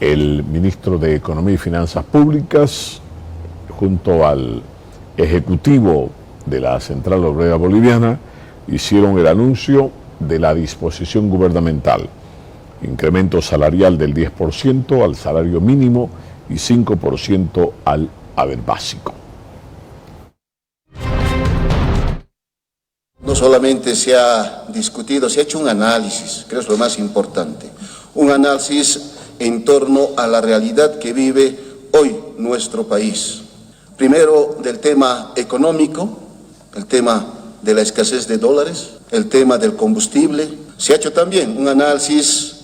El ministro de Economía y Finanzas Públicas, junto al ejecutivo de la Central Obrera Boliviana, hicieron el anuncio de la disposición gubernamental. Incremento salarial del 10% al salario mínimo y 5% al haber básico. No solamente se ha discutido, se ha hecho un análisis, creo que es lo más importante, un análisis en torno a la realidad que vive hoy nuestro país. Primero del tema económico, el tema de la escasez de dólares, el tema del combustible. Se ha hecho también un análisis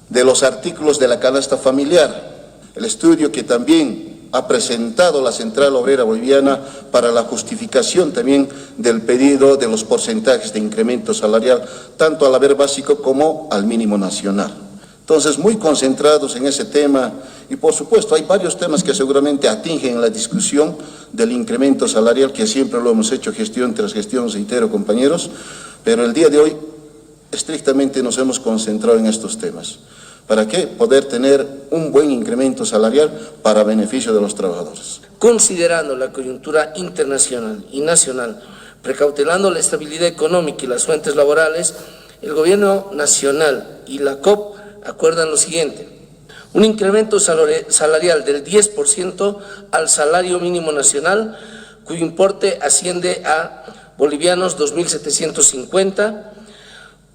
de los artículos de la canasta familiar, el estudio que también ha presentado la Central Obrera Boliviana para la justificación también del pedido de los porcentajes de incremento salarial, tanto al haber básico como al mínimo nacional. Entonces, muy concentrados en ese tema, y por supuesto hay varios temas que seguramente atingen la discusión del incremento salarial, que siempre lo hemos hecho gestión tras gestión, reitero, compañeros, pero el día de hoy estrictamente nos hemos concentrado en estos temas. ¿Para qué? Poder tener un buen incremento salarial para beneficio de los trabajadores. Considerando la coyuntura internacional y nacional, precautelando la estabilidad económica y las fuentes laborales, el Gobierno Nacional y la COP acuerdan lo siguiente: un incremento salarial del 10% al salario mínimo nacional, cuyo importe asciende a bolivianos 2.750,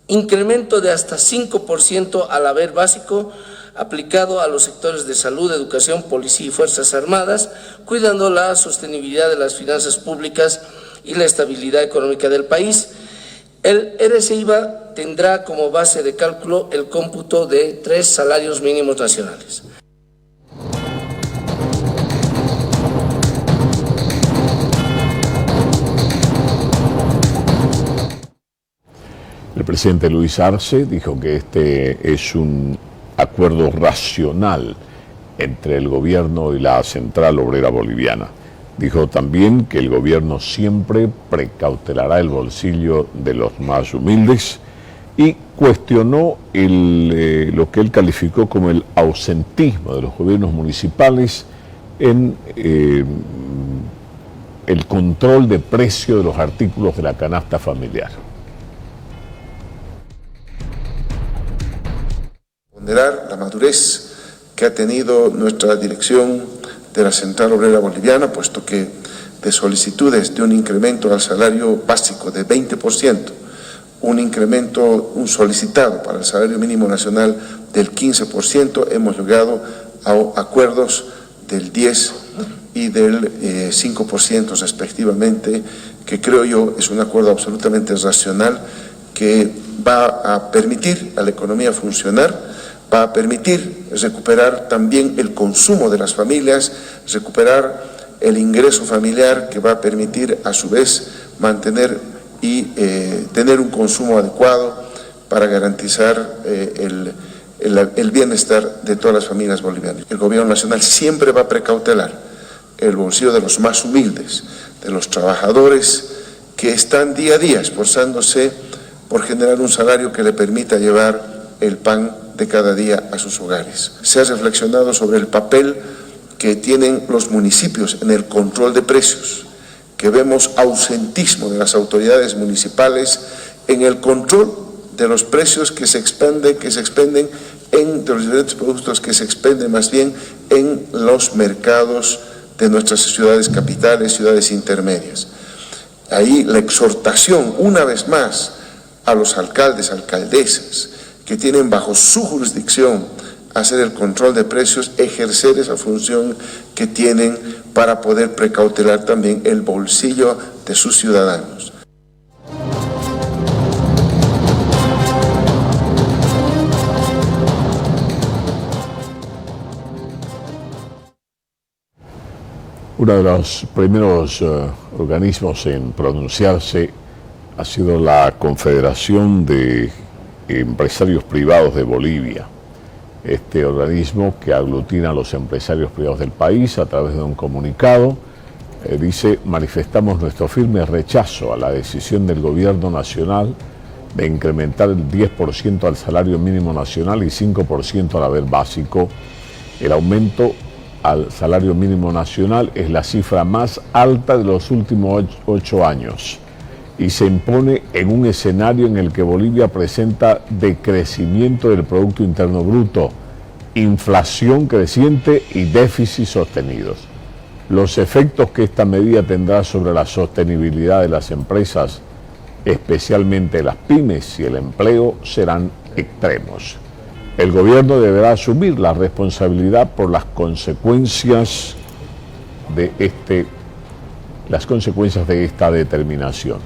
incremento de hasta 5% al haber básico aplicado a los sectores de salud, educación, policía y fuerzas armadas, cuidando la sostenibilidad de las finanzas públicas y la estabilidad económica del país. El RCIVA tendrá como base de cálculo el cómputo de 3 salarios mínimos nacionales. El presidente Luis Arce dijo que este es un acuerdo racional entre el gobierno y la Central Obrera Boliviana. Dijo también que el gobierno siempre precautelará el bolsillo de los más humildes y cuestionó lo que él calificó como el ausentismo de los gobiernos municipales en el control de precio de los artículos de la canasta familiar. Ponderar la madurez que ha tenido nuestra dirección de la Central Obrera Boliviana, puesto que de solicitudes de un incremento al salario básico de 20%, un solicitado para el salario mínimo nacional del 15%, hemos llegado a acuerdos del 10% y del 5% respectivamente, que creo yo es un acuerdo absolutamente racional que va a permitir a la economía funcionar, va a permitir recuperar también el consumo de las familias, recuperar el ingreso familiar, que va a permitir a su vez mantener y tener un consumo adecuado para garantizar el bienestar de todas las familias bolivianas. El gobierno nacional siempre va a precautelar el bolsillo de los más humildes, de los trabajadores que están día a día esforzándose por generar un salario que le permita llevar el pan de cada día a sus hogares. Se ha reflexionado sobre el papel que tienen los municipios en el control de precios, que vemos ausentismo de las autoridades municipales en el control de los precios que se expenden de los diferentes productos, que se expenden más bien en los mercados de nuestras ciudades capitales, ciudades intermedias. Ahí la exhortación, una vez más, a los alcaldes, alcaldesas, que tienen bajo su jurisdicción hacer el control de precios, ejercer esa función que tienen para poder precautelar también el bolsillo de sus ciudadanos. Uno de los primeros organismos en pronunciarse ha sido la Confederación de Empresarios Privados de Bolivia. Este organismo, que aglutina a los empresarios privados del país, a través de un comunicado, dice: manifestamos nuestro firme rechazo a la decisión del gobierno nacional de incrementar el 10% al salario mínimo nacional y 5% al haber básico. El aumento al salario mínimo nacional es la cifra más alta de los últimos 8 años y se impone en un escenario en el que Bolivia presenta decrecimiento del Producto Interno Bruto, inflación creciente y déficit sostenidos. Los efectos que esta medida tendrá sobre la sostenibilidad de las empresas, especialmente las pymes y el empleo, serán extremos. El gobierno deberá asumir la responsabilidad por las consecuencias de esta determinación.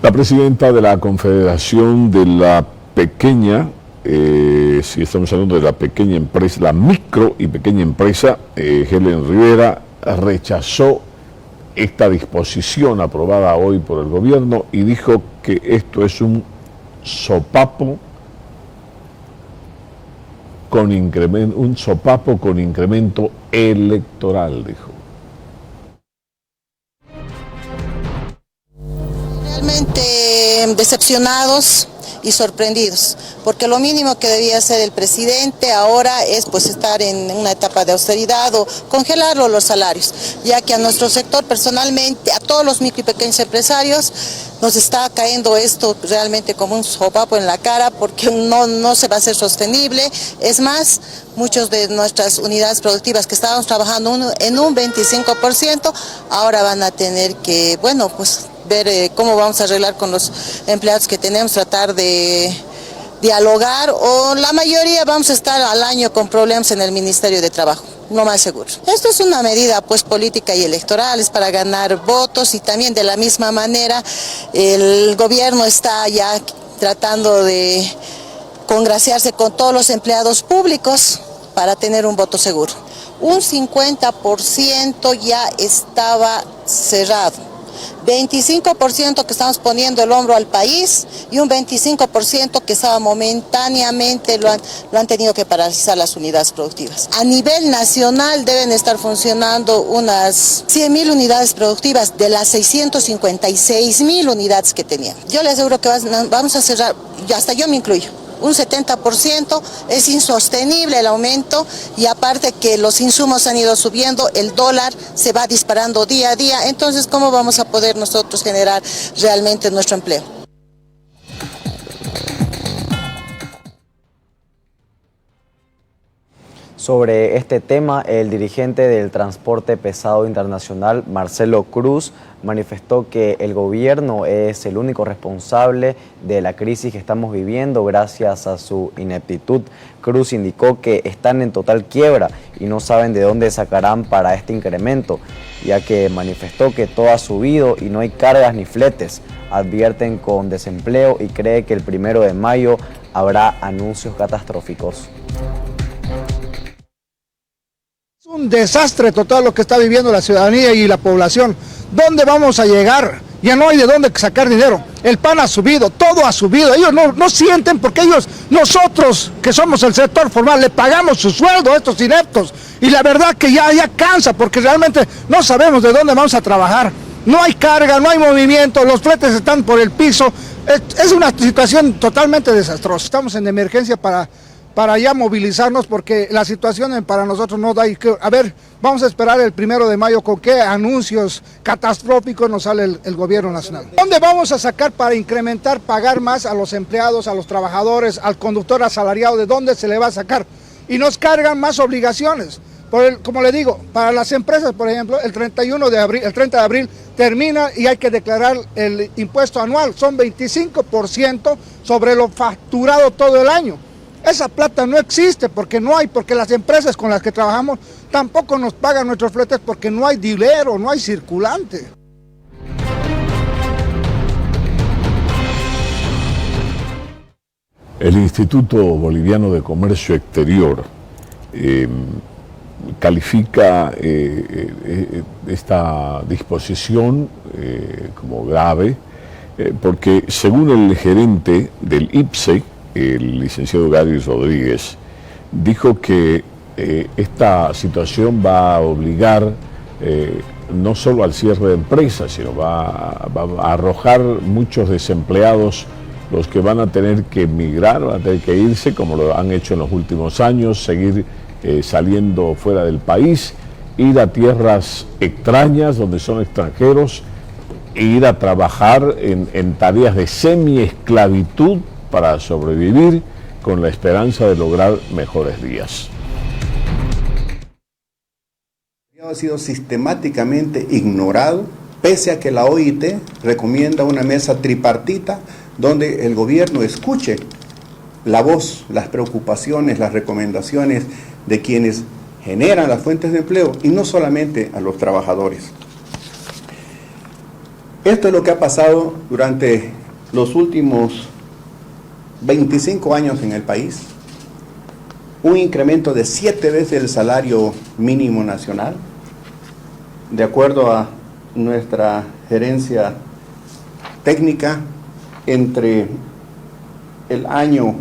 La presidenta de la Confederación de la Pequeña, si estamos hablando de la pequeña empresa, la micro y pequeña empresa, Helen Rivera, rechazó esta disposición aprobada hoy por el gobierno y dijo que esto es un sopapo con incremento electoral, dijo. Realmente decepcionados y sorprendidos, porque lo mínimo que debía hacer el presidente ahora es pues estar en una etapa de austeridad o congelar los salarios, ya que a nuestro sector personalmente, a todos los micro y pequeños empresarios, nos está cayendo esto realmente como un sopapo en la cara, porque no se va a hacer sostenible. Es más, muchos de nuestras unidades productivas que estábamos trabajando en un 25%, ahora van a tener que, bueno, pues ver cómo vamos a arreglar con los empleados que tenemos, tratar de dialogar, o la mayoría vamos a estar al año con problemas en el Ministerio de Trabajo, lo más seguro. Esto es una medida pues política y electoral, es para ganar votos, y también de la misma manera el gobierno está ya tratando de congraciarse con todos los empleados públicos para tener un voto seguro. Un 50% ya estaba cerrado. 25% que estamos poniendo el hombro al país y un 25% que estaba momentáneamente lo han tenido que paralizar las unidades productivas. A nivel nacional deben estar funcionando unas 100.000 unidades productivas de las 656.000 unidades que teníamos. Yo les aseguro que vamos a cerrar, hasta yo me incluyo. Un 70%, es insostenible el aumento, y aparte que los insumos han ido subiendo, el dólar se va disparando día a día, entonces ¿cómo vamos a poder nosotros generar realmente nuestro empleo? Sobre este tema, el dirigente del transporte pesado internacional, Marcelo Cruz, manifestó que el gobierno es el único responsable de la crisis que estamos viviendo gracias a su ineptitud. Cruz indicó que están en total quiebra y no saben de dónde sacarán para este incremento, ya que manifestó que todo ha subido y no hay cargas ni fletes. Advierten con desempleo y cree que el 1 de mayo habrá anuncios catastróficos. Es un desastre total lo que está viviendo la ciudadanía y la población. ¿Dónde vamos a llegar? Ya no hay de dónde sacar dinero. El pan ha subido, todo ha subido. Ellos no sienten, porque nosotros que somos el sector formal, le pagamos su sueldo a estos ineptos. Y la verdad que ya cansa, porque realmente no sabemos de dónde vamos a trabajar. No hay carga, no hay movimiento, los fletes están por el piso. Es una situación totalmente desastrosa. Estamos en emergencia para ya movilizarnos, porque la situación para nosotros no da. A ver, vamos a esperar el 1 de mayo con qué anuncios catastróficos nos sale el gobierno nacional. ¿Dónde vamos a sacar para incrementar, pagar más a los empleados, a los trabajadores, al conductor asalariado? ¿De dónde se le va a sacar? Y nos cargan más obligaciones. Como le digo, para las empresas, por ejemplo, el 30 de abril termina y hay que declarar el impuesto anual. Son 25% sobre lo facturado todo el año. Esa plata no existe porque las empresas con las que trabajamos tampoco nos pagan nuestros fletes, porque no hay dinero, no hay circulante. El Instituto Boliviano de Comercio Exterior califica esta disposición como grave, porque según el gerente del IPSE, el licenciado Gary Rodríguez, dijo que esta situación va a obligar no solo al cierre de empresas, sino va a arrojar muchos desempleados, los que van a tener que emigrar, van a tener que irse, como lo han hecho en los últimos años, seguir saliendo fuera del país, ir a tierras extrañas donde son extranjeros, e ir a trabajar en tareas de semi-esclavitud para sobrevivir con la esperanza de lograr mejores días. Ha sido sistemáticamente ignorado, pese a que la OIT recomienda una mesa tripartita donde el gobierno escuche la voz, las preocupaciones, las recomendaciones de quienes generan las fuentes de empleo y no solamente a los trabajadores. Esto es lo que ha pasado durante los últimos 25 años en el país. Un incremento de 7 veces el salario mínimo nacional. De acuerdo a nuestra gerencia técnica, entre el año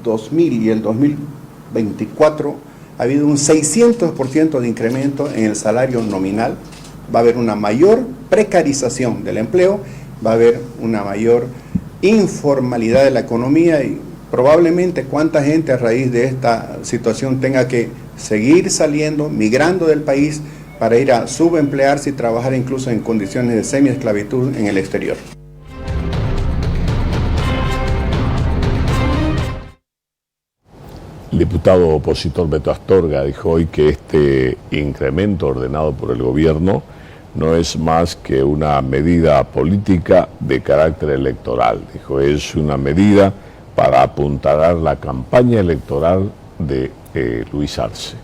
2000 y el 2024 ha habido un 600% de incremento en el salario nominal. Va a haber una mayor precarización del empleo, va a haber una mayor informalidad de la economía y probablemente cuánta gente a raíz de esta situación tenga que seguir saliendo, migrando del país para ir a subemplearse y trabajar incluso en condiciones de semiesclavitud en el exterior. El diputado opositor Beto Astorga dijo hoy que este incremento ordenado por el gobierno no es más que una medida política de carácter electoral. Dijo, es una medida para apuntalar la campaña electoral de Luis Arce.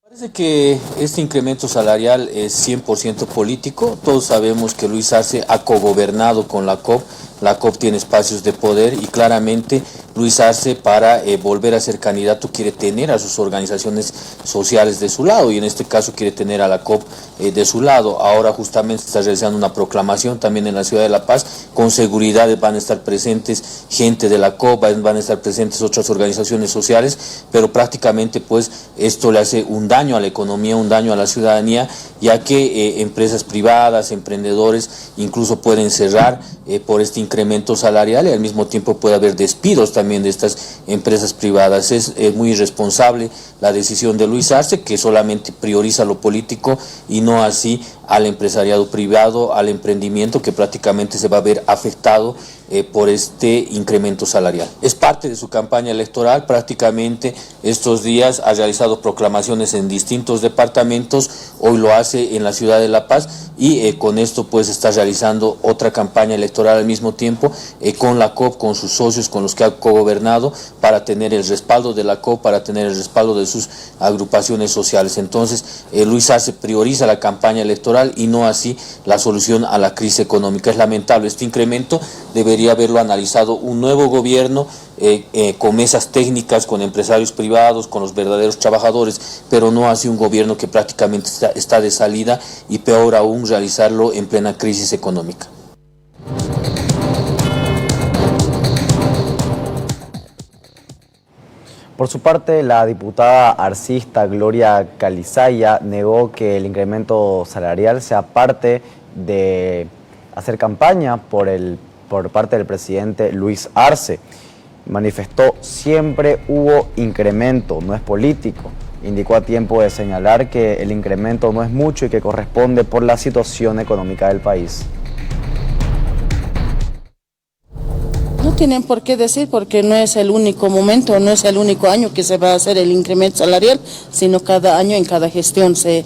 Parece que este incremento salarial es 100% político. Todos sabemos que Luis Arce ha cogobernado con la COP. La COP tiene espacios de poder y claramente Luis Arce, para volver a ser candidato, quiere tener a sus organizaciones sociales de su lado y en este caso quiere tener a la COP de su lado. Ahora justamente está realizando una proclamación también en la ciudad de La Paz. Con seguridad van a estar presentes gente de la COP, van a estar presentes otras organizaciones sociales, pero prácticamente pues esto le hace un daño a la economía, un daño a la ciudadanía, ya que empresas privadas, emprendedores incluso pueden cerrar por este incremento salarial y al mismo tiempo puede haber despidos también de estas empresas privadas. Es muy irresponsable la decisión de Luis Arce, que solamente prioriza lo político y no así al empresariado privado, al emprendimiento, que prácticamente se va a ver afectado por este incremento salarial. Es parte de su campaña electoral. Prácticamente estos días ha realizado proclamaciones en distintos departamentos, hoy lo hace en la ciudad de La Paz y con esto pues está realizando otra campaña electoral al mismo tiempo con la COP, con sus socios, con los que ha cogobernado, para tener el respaldo de la COP, para tener el respaldo de sus agrupaciones sociales. Entonces Luis Arce prioriza la campaña electoral y no así la solución a la crisis económica. Es lamentable este incremento, debería haberlo analizado un nuevo gobierno con mesas técnicas, con empresarios privados, con los verdaderos trabajadores, pero no así un gobierno que prácticamente está de salida y peor aún realizarlo en plena crisis económica. Por su parte, la diputada arcista Gloria Calizaya negó que el incremento salarial sea parte de hacer campaña por parte del presidente Luis Arce. Manifestó, siempre hubo incremento, no es político. Indicó a tiempo de señalar que el incremento no es mucho y que corresponde por la situación económica del país. No tienen por qué decir, porque no es el único momento, no es el único año que se va a hacer el incremento salarial, sino cada año en cada gestión se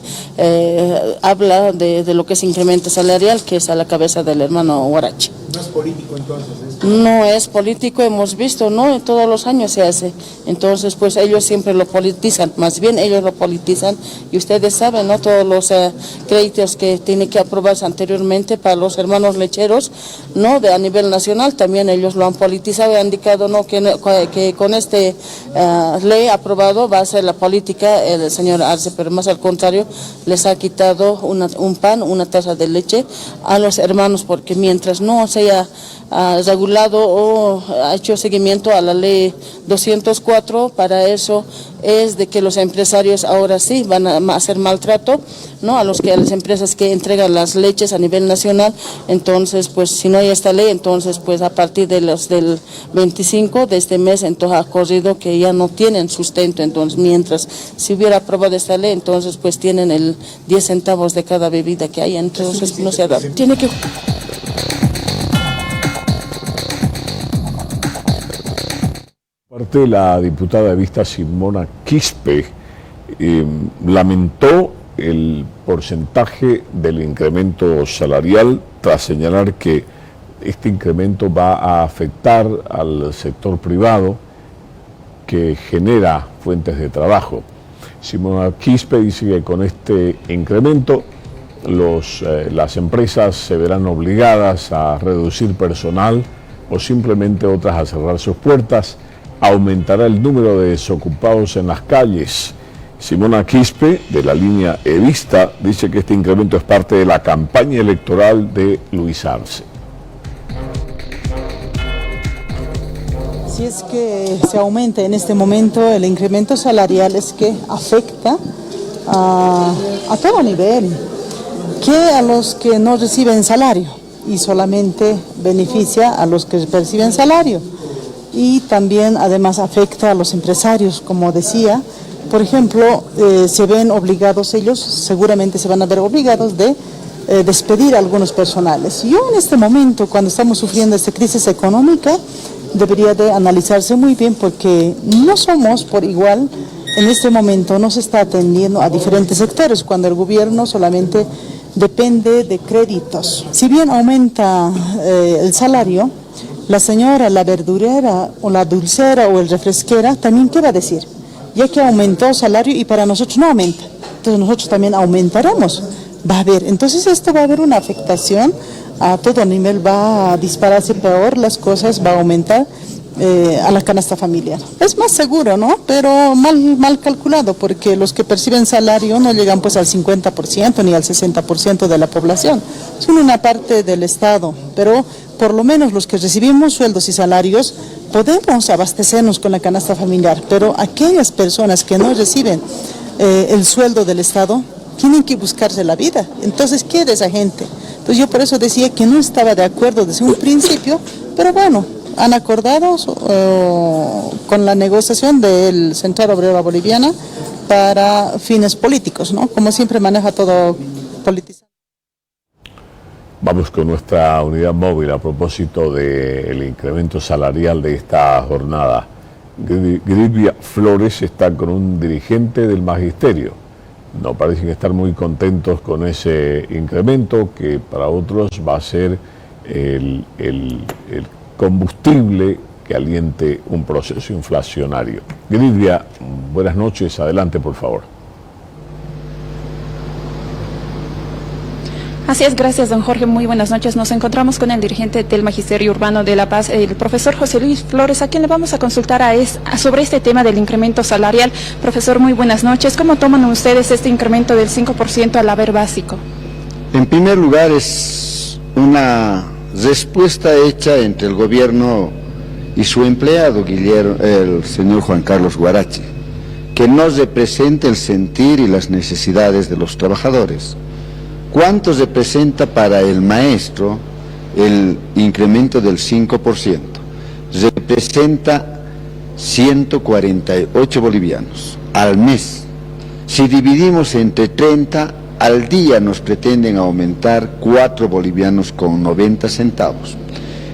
habla de lo que es incremento salarial, que es a la cabeza del hermano Huarache. ¿No es político entonces esto? No es político, hemos visto, ¿no? Todos los años se hace. Entonces, pues ellos siempre lo politizan, más bien ellos lo politizan y ustedes saben, ¿no? Todos los créditos que tiene que aprobarse anteriormente para los hermanos lecheros, ¿no? A nivel nacional también ellos lo han politizado y han indicado, ¿no? Que con este ley aprobado va a ser la política el señor Arce, pero más al contrario, les ha quitado un pan, una taza de leche a los hermanos, porque mientras no se haya regulado o ha hecho seguimiento a la ley 204. Para eso es de que los empresarios ahora sí van a hacer maltrato, ¿no?, a las empresas que entregan las leches a nivel nacional. Entonces, pues si no hay esta ley, entonces pues a partir del 25 de este mes, entonces ha corrido que ya no tienen sustento. Entonces, mientras si hubiera aprobado esta ley, entonces pues tienen el 10 centavos de cada bebida que hay. Entonces no se ha dado. Tiene que... Aparte, la diputada de Vista, Simona Quispe, lamentó el porcentaje del incremento salarial tras señalar que este incremento va a afectar al sector privado que genera fuentes de trabajo. Simona Quispe dice que con este incremento las empresas se verán obligadas a reducir personal o simplemente otras a cerrar sus puertas. Aumentará el número de desocupados en las calles. Simona Quispe, de la línea Evista, dice que este incremento es parte de la campaña electoral de Luis Arce. Si es que se aumenta en este momento el incremento salarial, es que afecta a todo nivel, que a los que no reciben salario, y solamente beneficia a los que perciben salario. Y también además afecta a los empresarios, como decía. Por ejemplo, se ven obligados ellos, seguramente se van a ver obligados de despedir a algunos personales. Yo en este momento, cuando estamos sufriendo esta crisis económica, debería de analizarse muy bien, porque no somos por igual. En este momento no se está atendiendo a diferentes sectores, cuando el gobierno solamente depende de créditos. Si bien aumenta el salario, la señora, la verdurera o la dulcera o el refresquera, también ¿qué va a decir? Ya que aumentó el salario y para nosotros no aumenta, entonces nosotros también aumentaremos. Va a haber, entonces esto va a haber una afectación a todo nivel, va a dispararse peor las cosas, va a aumentar a la canasta familiar. Es más seguro, ¿no? Pero mal calculado, porque los que perciben salario no llegan pues al 50% ni al 60% de la población. Son una parte del Estado, pero por lo menos los que recibimos sueldos y salarios podemos abastecernos con la canasta familiar, pero aquellas personas que no reciben el sueldo del Estado tienen que buscarse la vida. Entonces, ¿qué de esa gente? Entonces yo por eso decía que no estaba de acuerdo desde un principio, pero bueno, han acordado con la negociación del Central Obrera Boliviana para fines políticos, ¿no? Como siempre maneja todo politizado. Vamos con nuestra unidad móvil a propósito del incremento salarial de esta jornada. Grilvia Flores está con un dirigente del magisterio. No parecen estar muy contentos con ese incremento, que para otros va a ser el combustible que aliente un proceso inflacionario. Grilvia, buenas noches, adelante por favor. Así es, gracias don Jorge, muy buenas noches. Nos encontramos con el dirigente del Magisterio Urbano de La Paz, el profesor José Luis Flores, a quien le vamos a consultar sobre este tema del incremento salarial. Profesor, muy buenas noches. ¿Cómo toman ustedes este incremento del 5% al haber básico? En primer lugar, es una respuesta hecha entre el gobierno y su empleado, el señor Juan Carlos Guarachi, que no representa el sentir y las necesidades de los trabajadores. ¿Cuánto representa para el maestro el incremento del 5%? Representa 148 bolivianos al mes. Si dividimos entre 30, al día nos pretenden aumentar 4 bolivianos con 90 centavos.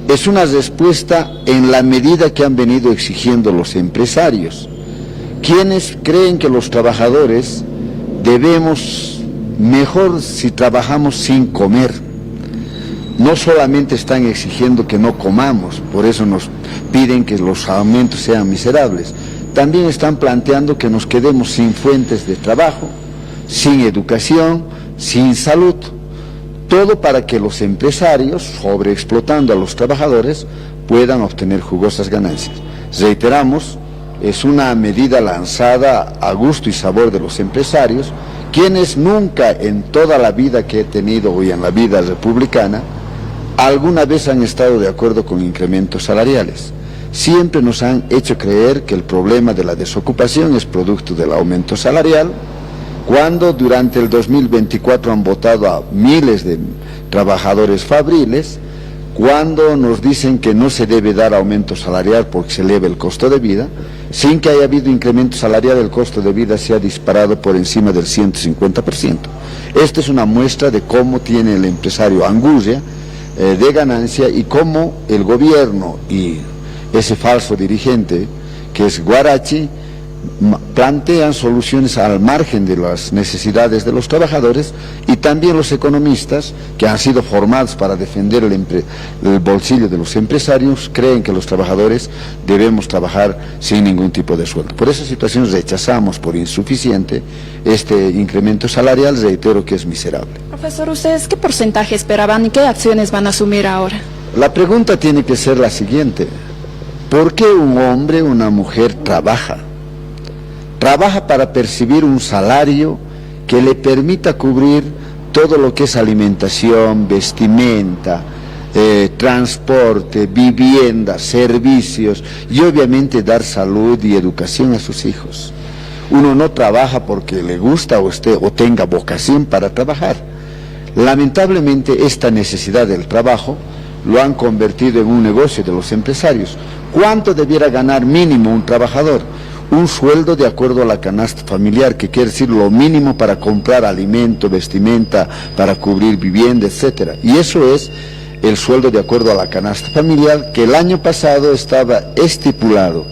Es una respuesta en la medida que han venido exigiendo los empresarios, quienes creen que los trabajadores debemos mejor si trabajamos sin comer. No solamente están exigiendo que no comamos, por eso nos piden que los aumentos sean miserables, también están planteando que nos quedemos sin fuentes de trabajo, sin educación, sin salud, todo para que los empresarios, sobreexplotando a los trabajadores, puedan obtener jugosas ganancias. Reiteramos, es una medida lanzada a gusto y sabor de los empresarios, quienes nunca en toda la vida que he tenido hoy en la vida republicana alguna vez han estado de acuerdo con incrementos salariales. Siempre nos han hecho creer que el problema de la desocupación es producto del aumento salarial, cuando durante el 2024 han votado a miles de trabajadores fabriles, cuando nos dicen que no se debe dar aumento salarial porque se eleva el costo de vida, sin que haya habido incremento salarial, el costo de vida se ha disparado por encima del 150%. Esta es una muestra de cómo tiene el empresario angustia de ganancia y cómo el gobierno y ese falso dirigente que es Guarachi plantean soluciones al margen de las necesidades de los trabajadores, y también los economistas que han sido formados para defender el bolsillo de los empresarios creen que los trabajadores debemos trabajar sin ningún tipo de sueldo. Por esa situación rechazamos por insuficiente este incremento salarial, reitero que es miserable. Profesor, ¿ustedes qué porcentaje esperaban y qué acciones van a asumir ahora? La pregunta tiene que ser la siguiente: ¿por qué un hombre o una mujer trabaja? Trabaja para percibir un salario que le permita cubrir todo lo que es alimentación, vestimenta, transporte, vivienda, servicios y obviamente dar salud y educación a sus hijos. Uno no trabaja porque le gusta o tenga vocación para trabajar. Lamentablemente esta necesidad del trabajo lo han convertido en un negocio de los empresarios. ¿Cuánto debiera ganar mínimo un trabajador? Un sueldo de acuerdo a la canasta familiar, que quiere decir lo mínimo para comprar alimento, vestimenta, para cubrir vivienda, etcétera. Y eso es el sueldo de acuerdo a la canasta familiar, que el año pasado estaba estipulado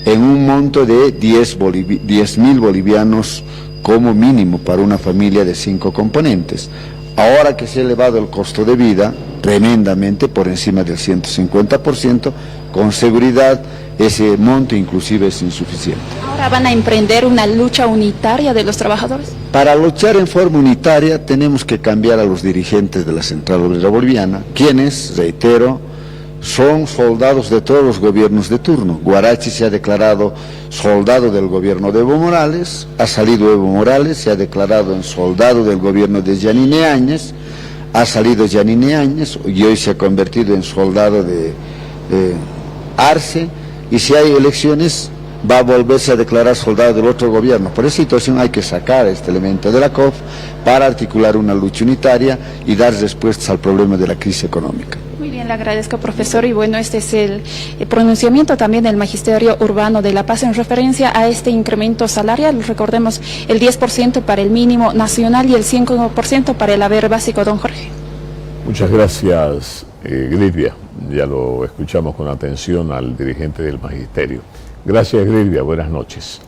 en un monto de 10.000 bolivianos como mínimo para una familia de 5 componentes. Ahora que se ha elevado el costo de vida tremendamente por encima del 150%, con seguridad ese monto inclusive es insuficiente. ¿Ahora van a emprender una lucha unitaria de los trabajadores? Para luchar en forma unitaria tenemos que cambiar a los dirigentes de la Central Obrera Boliviana, quienes, reitero, son soldados de todos los gobiernos de turno. Guarachi se ha declarado soldado del gobierno de Evo Morales, ha salido Evo Morales, se ha declarado en soldado del gobierno de Yanine Áñez, ha salido Yanine Áñez y hoy se ha convertido en soldado de Arce, y si hay elecciones va a volverse a declarar soldado del otro gobierno. Por esa situación hay que sacar este elemento de la COP para articular una lucha unitaria y dar respuestas al problema de la crisis económica. Muy bien, le agradezco, profesor, y bueno, este es el pronunciamiento también del Magisterio Urbano de La Paz en referencia a este incremento salarial. Recordemos, el 10% para el mínimo nacional y el 5% para el haber básico, don Jorge. Muchas gracias, Grilvia. Ya lo escuchamos con atención al dirigente del Magisterio. Gracias, Grilvia. Buenas noches.